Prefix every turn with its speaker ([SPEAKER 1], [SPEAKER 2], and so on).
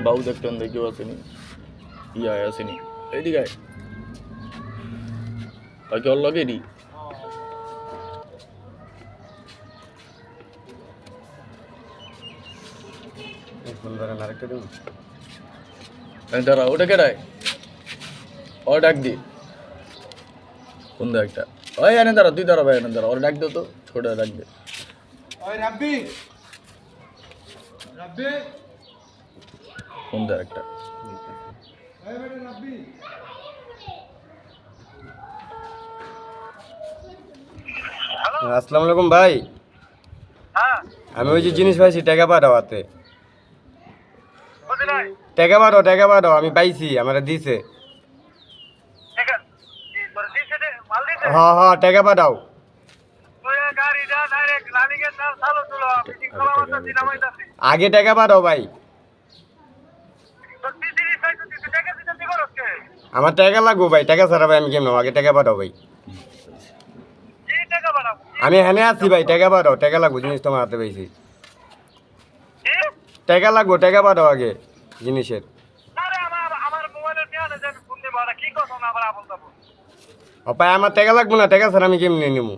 [SPEAKER 1] বাবু দেখতেন কেউ আসেনি ইয়া আসেনি এইদিকে আয় বাকি ওর লগেরই দাঁড়া ওটা কেটায় ও ডাক দি কোন একটা ওই এনে দাঁড়া তুই দাঁড়া ভাই এনে দাঁড়া ওর ডাক দে তো ছোট ডাক দে কোন একটা
[SPEAKER 2] আসসালামু আলাইকুম ভাই। আমি ওই যে জিনিস পাইছি টাকা পাঠাওয়াতে টাকা পাঠাও আমি পাইছি আমার দিছে। হ্যাঁ হ্যাঁ টাকা পাঠাও। আগে টাকা পাঠাও ভাই, আমার টাকা লাগবো ভাই, টাকা ছাড়া ভাই আমি কেমন, আগে টাকা পাঠাও ভাই। আমি হেনে আছি ভাই, টাকা পাঠাও, টাকা লাগবো, জিনিস তোমার হাতে পাইছি, টাকা লাগবো, টাকা পাঠাও আগে জিনিসের। ভাই আমার টাকা লাগবো না, টাকা ছাড়া আমি কেমনি নেবো।